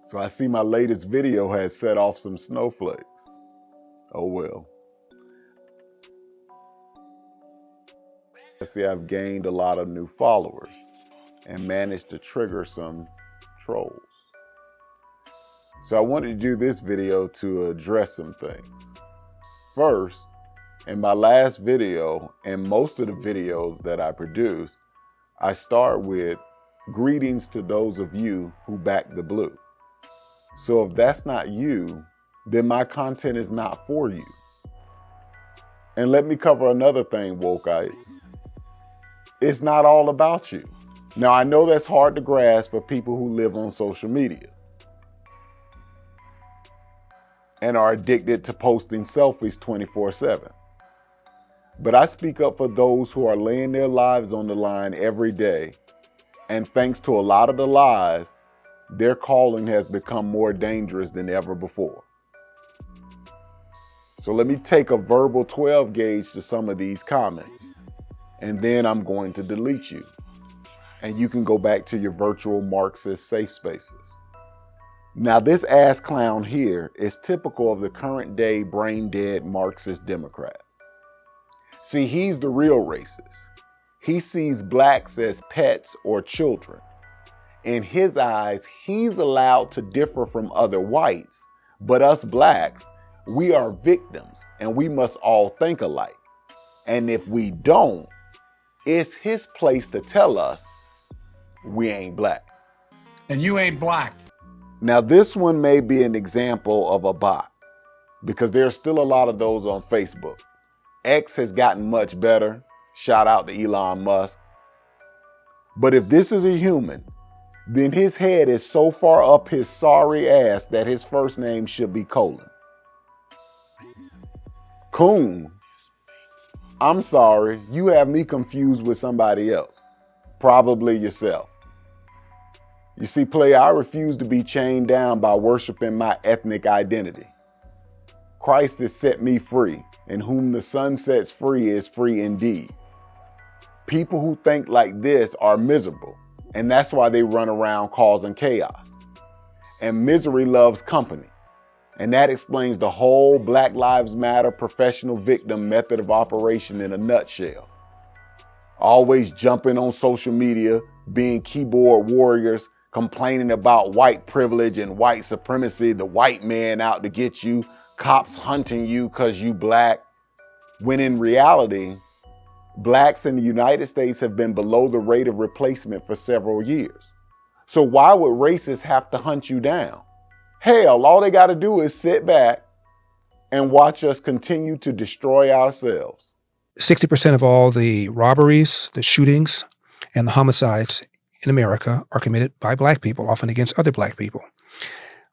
So I see my latest video has set off some snowflakes. Oh well. I see I've gained a lot of new followers and managed to trigger some trolls. So I wanted to do this video to address some things. First, in my last video and most of the videos that I produce, I start with greetings to those of you who back the blue. So if that's not you, then my content is not for you. And let me cover another thing, Woke-ites. It's not all about you. Now, I know that's hard to grasp for people who live on social media and are addicted to posting selfies 24/7. But I speak up for those who are laying their lives on the line every day. And thanks to a lot of the lies, their calling has become more dangerous than ever before. So let me take a verbal 12 gauge to some of these comments, and then I'm going to delete you. And you can go back to your virtual Marxist safe spaces. Now, this ass clown here is typical of the current day brain dead Marxist Democrat. See, he's the real racist. He sees blacks as pets or children. In his eyes, he's allowed to differ from other whites, but us blacks, we are victims and we must all think alike. And if we don't, it's his place to tell us we ain't black. And you ain't black. Now, this one may be an example of a bot because there's still a lot of those on Facebook. X has gotten much better. Shout out to Elon Musk. But if this is a human, then his head is so far up his sorry ass that his first name should be Colin. Coon. I'm sorry, you have me confused with somebody else. Probably yourself. You see, player, I refuse to be chained down by worshiping my ethnic identity. Christ has set me free, and whom the Son sets free is free indeed. People who think like this are miserable, and that's why they run around causing chaos. And misery loves company. And that explains the whole Black Lives Matter professional victim method of operation in a nutshell. Always jumping on social media, being keyboard warriors, complaining about white privilege and white supremacy, the white man out to get you, cops hunting you because you black. When in reality, blacks in the United States have been below the rate of replacement for several years. So why would racists have to hunt you down? Hell, all they got to do is sit back and watch us continue to destroy ourselves. 60% of all the robberies, the shootings, and the homicides in America are committed by black people, often against other black people.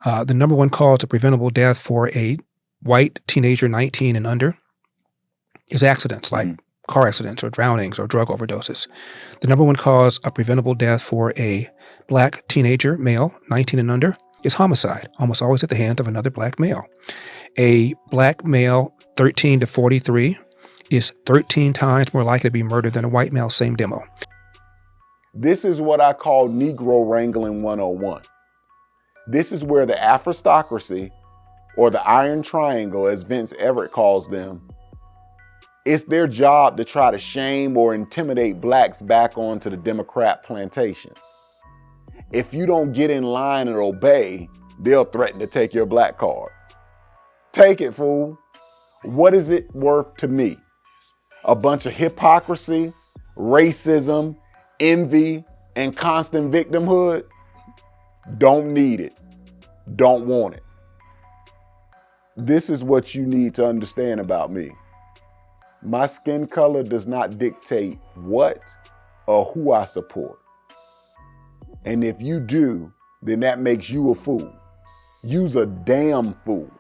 The number one cause of preventable death for a white teenager 19 and under is accidents like car accidents or drownings or drug overdoses. The number one cause of preventable death for a black teenager male 19 and under is homicide, almost always at the hands of another black male. A black male 13 to 43 is 13 times more likely to be murdered than a white male, same demo. This is what I call Negro Wrangling 101. This is where the Afrostocracy, or the Iron Triangle, as Vince Everett calls them, it's their job to try to shame or intimidate blacks back onto the Democrat plantation. If you don't get in line and obey, they'll threaten to take your black card. Take it, fool. What is it worth to me? A bunch of hypocrisy, racism, envy, and constant victimhood? Don't need it. Don't want it. This is what you need to understand about me. My skin color does not dictate what or who I support. And if you do, then that makes you a fool. You's a damn fool,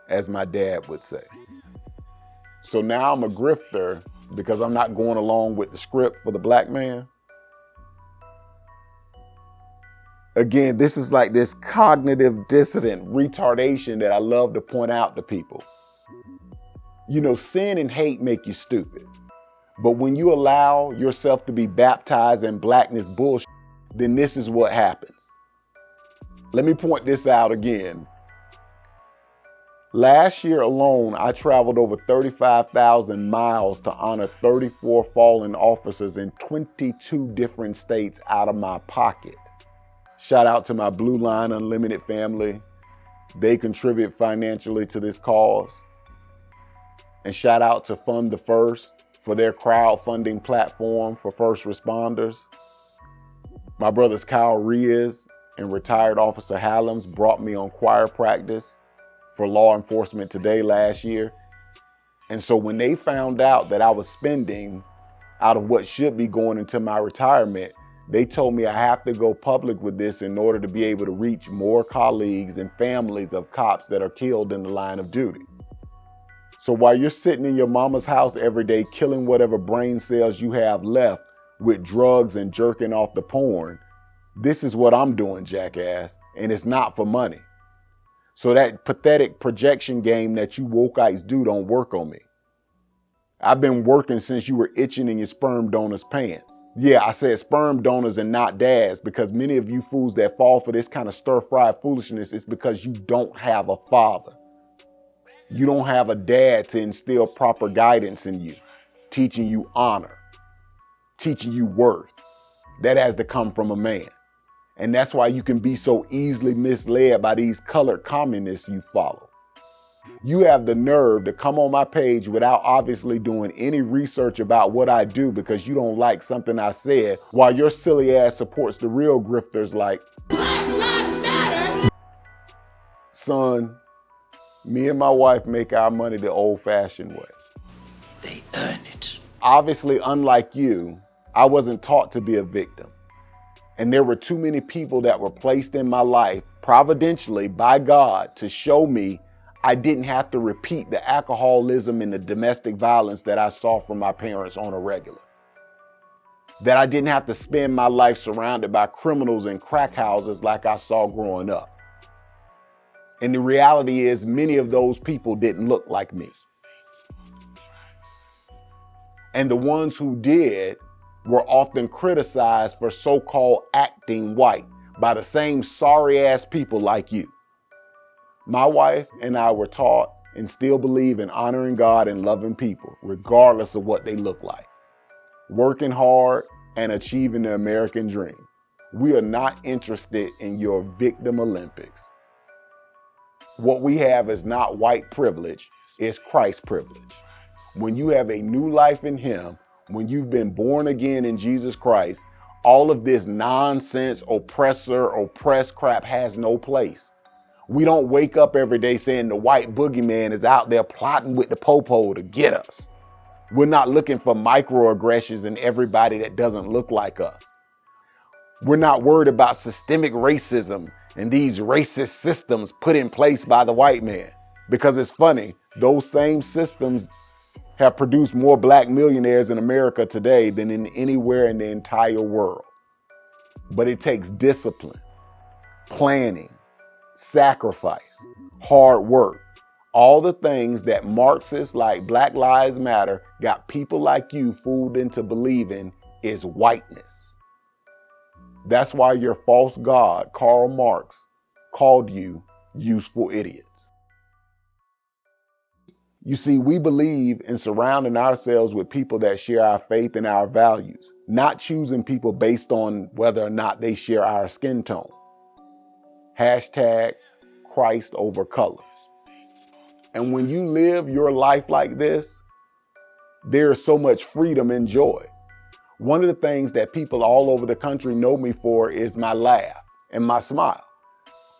as my dad would say. So now I'm a grifter because I'm not going along with the script for the black man. Again, this is like this cognitive dissident retardation that I love to point out to people. You know, sin and hate make you stupid. But when you allow yourself to be baptized in blackness bullshit, then this is what happens. Let me point this out again. Last year alone, I traveled over 35,000 miles to honor 34 fallen officers in 22 different states out of my pocket. Shout out to my Blue Line Unlimited family. They contribute financially to this cause. And shout out to Fund the First for their crowdfunding platform for first responders. My brothers Kyle Riaz and retired Officer Hallams brought me on choir practice for Law Enforcement Today last year. And so when they found out that I was spending out of what should be going into my retirement, they told me I have to go public with this in order to be able to reach more colleagues and families of cops that are killed in the line of duty. So while you're sitting in your mama's house every day killing whatever brain cells you have left with drugs and jerking off the porn, this is what I'm doing, jackass, and it's not for money. So that pathetic projection game that you wokeites do don't work on me. I've been working since you were itching in your sperm donor's pants. Yeah, I said sperm donors and not dads, because many of you fools that fall for this kind of stir-fried foolishness is because you don't have a father. You don't have a dad to instill proper guidance in you, teaching you honor, teaching you worth. That has to come from a man. And that's why you can be so easily misled by these colored communists you follow. You have the nerve to come on my page without obviously doing any research about what I do because you don't like something I said, while your silly ass supports the real grifters like, Black Lives Matter. Son, me and my wife make our money the old-fashioned way. They earn it. Obviously, unlike you, I wasn't taught to be a victim. And there were too many people that were placed in my life providentially by God to show me I didn't have to repeat the alcoholism and the domestic violence that I saw from my parents on a regular. That I didn't have to spend my life surrounded by criminals and crack houses like I saw growing up. And the reality is many of those people didn't look like me. And the ones who did were often criticized for so-called acting white by the same sorry-ass people like you. My wife and I were taught and still believe in honoring God and loving people, regardless of what they look like. Working hard and achieving the American dream. We are not interested in your victim Olympics. What we have is not white privilege, it's Christ privilege. When you have a new life in Him, when you've been born again in Jesus Christ, all of this nonsense, oppressed crap has no place. We don't wake up every day saying the white boogeyman is out there plotting with the popo to get us. We're not looking for microaggressions in everybody that doesn't look like us. We're not worried about systemic racism and these racist systems put in place by the white man. Because it's funny, those same systems have produced more black millionaires in America today than in anywhere in the entire world. But it takes discipline, planning, sacrifice, hard work, all the things that Marxists like Black Lives Matter got people like you fooled into believing is whiteness. That's why your false god, Karl Marx, called you useful idiots. You see, we believe in surrounding ourselves with people that share our faith and our values, not choosing people based on whether or not they share our skin tone. Hashtag Christ over color. And when you live your life like this, there is so much freedom and joy. One of the things that people all over the country know me for is my laugh and my smile.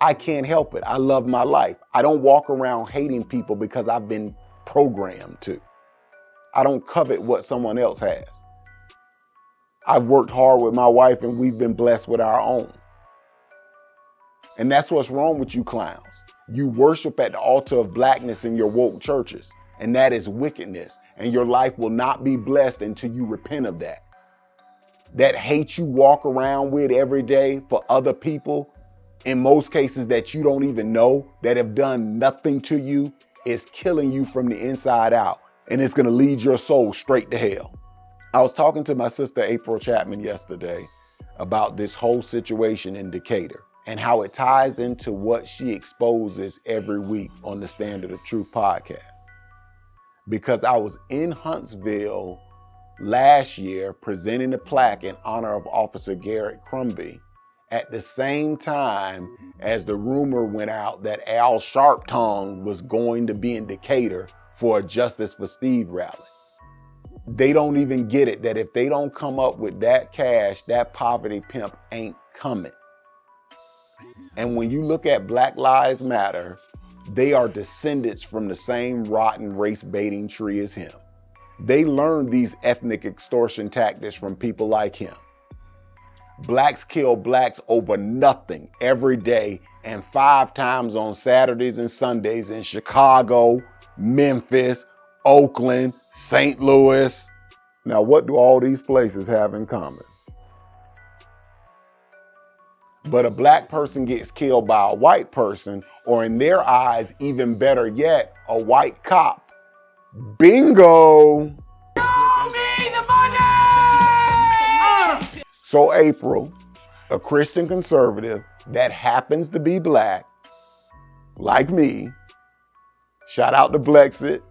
I can't help it. I love my life. I don't walk around hating people because I've been programmed to. I don't covet what someone else has. I've worked hard with my wife and we've been blessed with our own. And that's what's wrong with you clowns. You worship at the altar of blackness in your woke churches, and that is wickedness, and your life will not be blessed until you repent of that. That hate you walk around with every day for other people, in most cases that you don't even know, that have done nothing to you, is killing you from the inside out, and it's gonna lead your soul straight to hell. I was talking to my sister April Chapman yesterday about this whole situation in Decatur. and how it ties into what she exposes every week on the Standard of Truth podcast. Because I was in Huntsville last year presenting a plaque in honor of Officer Garrett Crumby at the same time as the rumor went out that Al Sharptongue was going to be in Decatur for a Justice for Steve rally. They don't even get it that if they don't come up with that cash, that poverty pimp ain't coming. And when you look at Black Lives Matter, they are descendants from the same rotten race baiting tree as him. They learned these ethnic extortion tactics from people like him. Blacks kill blacks over nothing every day and 5 times on Saturdays and Sundays in Chicago, Memphis, Oakland, St. Louis. Now, what do all these places have in common? But a black person gets killed by a white person, or in their eyes, even better yet, a white cop. Bingo! So April, a Christian conservative that happens to be black, like me, shout out to Blexit.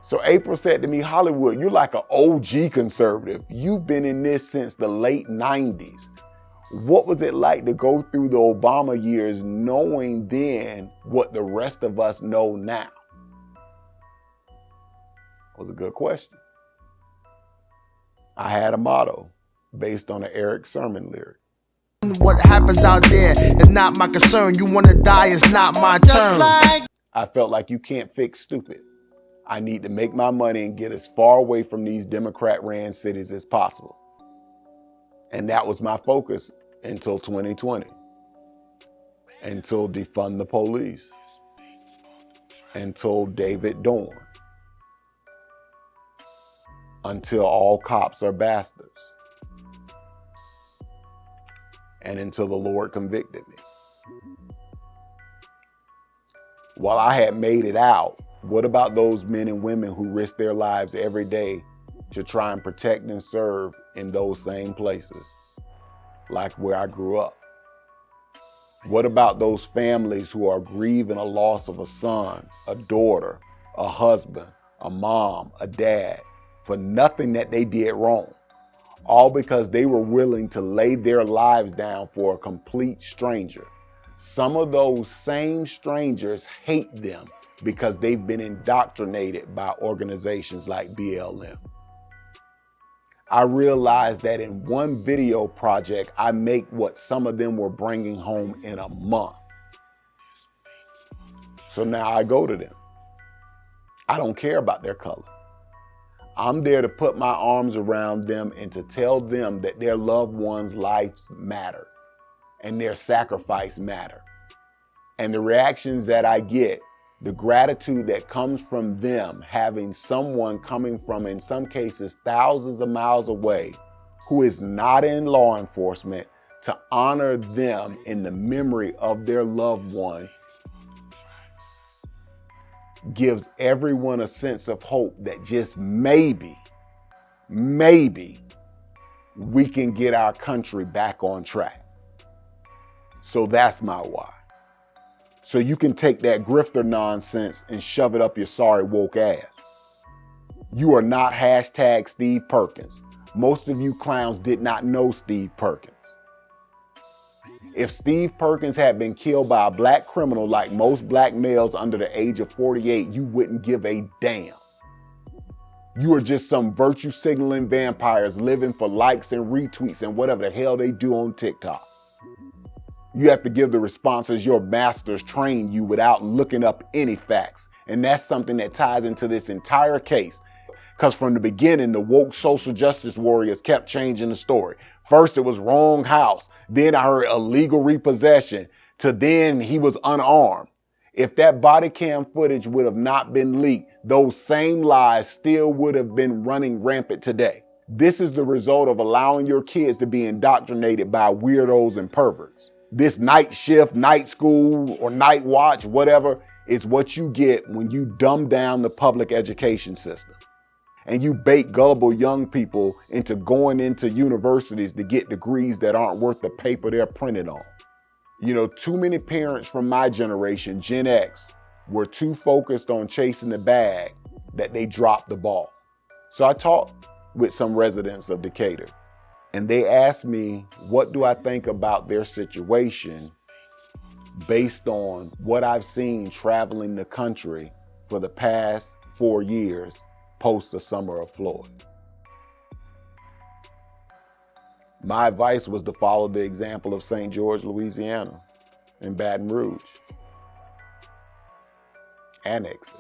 So April said to me, Hollywood, you're like an OG conservative. You've been in this since the late 90s. What was it like to go through the Obama years knowing then what the rest of us know now? That was a good question. I had a motto based on an Eric Sermon lyric. What happens out there is not my concern. You want to die, it's not my turn. I felt like you can't fix stupid. I need to make my money and get as far away from these Democrat-ran cities as possible. And that was my focus until 2020. Until defund the police. Until David Dorn. Until all cops are bastards. And until the Lord convicted me. While I had made it out, what about those men and women who risk their lives every day to try and protect and serve in those same places, like where I grew up? What about those families who are grieving a loss of a son, a daughter, a husband, a mom, a dad, for nothing that they did wrong? All because they were willing to lay their lives down for a complete stranger. Some of those same strangers hate them because they've been indoctrinated by organizations like BLM. I realized that in one video project, I make what some of them were bringing home in a month. So now I go to them. I don't care about their color. I'm there to put my arms around them and to tell them that their loved ones' lives matter and their sacrifice matter. And the reactions that I get, the gratitude that comes from them having someone coming from, in some cases, thousands of miles away, who is not in law enforcement, to honor them in the memory of their loved one, gives everyone a sense of hope that just maybe we can get our country back on track. So that's my why. So you can take that grifter nonsense and shove it up your sorry woke ass. You are not hashtag Steve Perkins. Most of you clowns did not know Steve Perkins. If Steve Perkins had been killed by a black criminal like most black males under the age of 48, you wouldn't give a damn. You are just some virtue signaling vampires living for likes and retweets and whatever the hell they do on TikTok. You have to give the responses your masters trained you without looking up any facts. And that's something that ties into this entire case. Because from the beginning, the woke social justice warriors kept changing the story. First, it was wrong house. Then I heard illegal repossession. To then he was unarmed. If that body cam footage would have not been leaked, those same lies still would have been running rampant today. This is the result of allowing your kids to be indoctrinated by weirdos and perverts. This night shift, night school, or night watch, whatever, is what you get when you dumb down the public education system. And you bait gullible young people into going into universities to get degrees that aren't worth the paper they're printed on. You know, too many parents from my generation, Gen X, were too focused on chasing the bag that they dropped the ball. So I talked with some residents of Decatur, and they asked me, what do I think about their situation based on what I've seen traveling the country for the past 4 years post the summer of Floyd. My advice was to follow the example of St. George, Louisiana, and Baton Rouge. Annex it.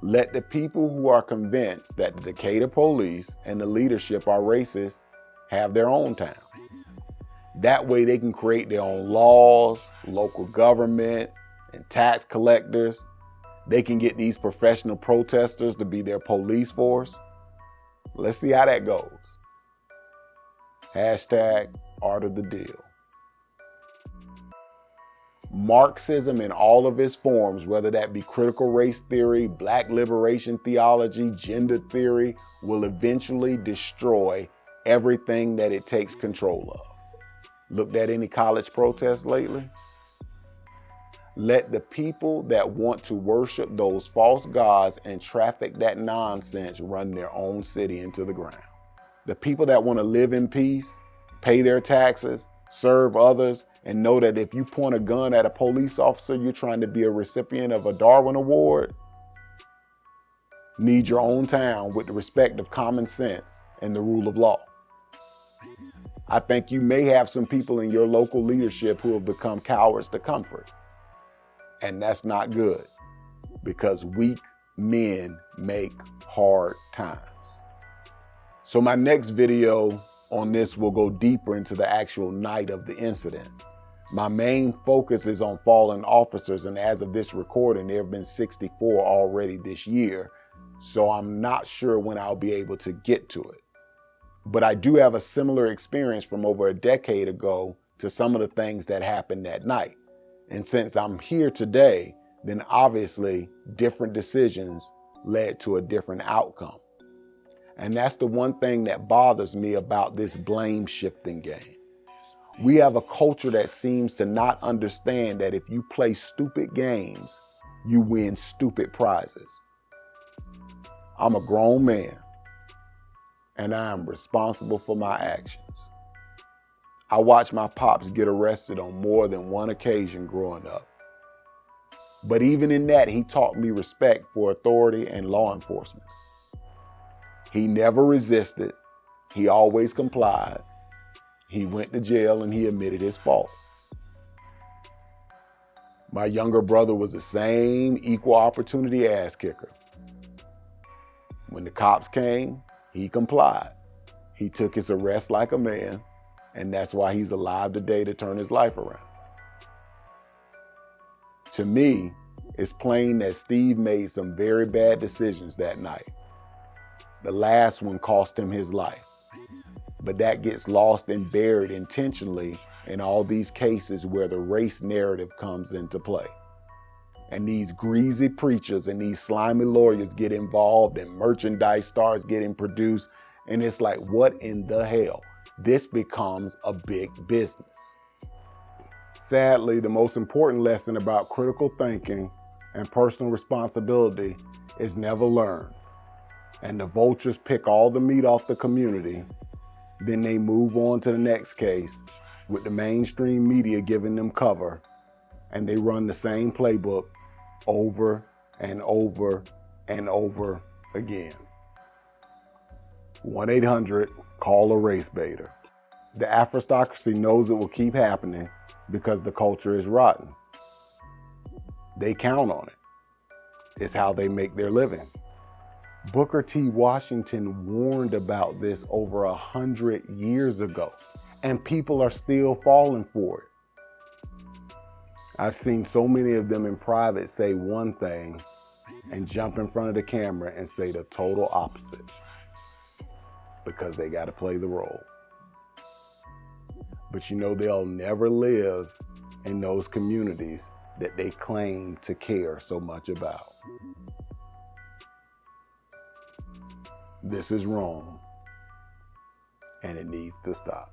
Let the people who are convinced that the Decatur police and the leadership are racist have their own town. That way they can create their own laws, local government, and tax collectors. They can get these professional protesters to be their police force. Let's see how that goes. Hashtag art of the deal. Marxism in all of its forms, whether that be critical race theory, black liberation theology, gender theory, will eventually destroy everything that it takes control of. Looked at any college protests lately? Let the people that want to worship those false gods and traffic that nonsense run their own city into the ground. The people that want to live in peace, pay their taxes, serve others, and know that if you point a gun at a police officer, you're trying to be a recipient of a Darwin Award, need your own town with the respect of common sense and the rule of law. I think you may have some people in your local leadership who have become cowards to comfort. And that's not good, because weak men make hard times. So my next video on this will go deeper into the actual night of the incident. My main focus is on fallen officers, and as of this recording, there have been 64 already this year, so I'm not sure when I'll be able to get to it. But I do have a similar experience from over a decade ago to some of the things that happened that night. And since I'm here today, then obviously different decisions led to a different outcome. And that's the one thing that bothers me about this blame shifting game. We have a culture that seems to not understand that if you play stupid games, you win stupid prizes. I'm a grown man, and I am responsible for my actions. I watched my pops get arrested on more than one occasion growing up. But even in that, he taught me respect for authority and law enforcement. He never resisted. He always complied. He went to jail and he admitted his fault. My younger brother was the same equal opportunity ass kicker. When the cops came, he complied. He took his arrest like a man, and that's why he's alive today to turn his life around. To me, it's plain that Steve made some very bad decisions that night. The last one cost him his life. But that gets lost and buried intentionally in all these cases where the race narrative comes into play. And these greasy preachers and these slimy lawyers get involved and merchandise starts getting produced. And it's like, what in the hell? This becomes a big business. Sadly, the most important lesson about critical thinking and personal responsibility is never learned. And the vultures pick all the meat off the community. Then they move on to the next case with the mainstream media giving them cover, and they run the same playbook over and over and over again. 1-800-CALL-A race baiter. The aristocracy knows it will keep happening because the culture is rotten. They count on it. It's how they make their living. Booker T. Washington warned about this over 100 years ago, and people are still falling for it. I've seen so many of them in private say one thing and jump in front of the camera and say the total opposite because they got to play the role. But you know, they'll never live in those communities that they claim to care so much about. This is wrong, and it needs to stop.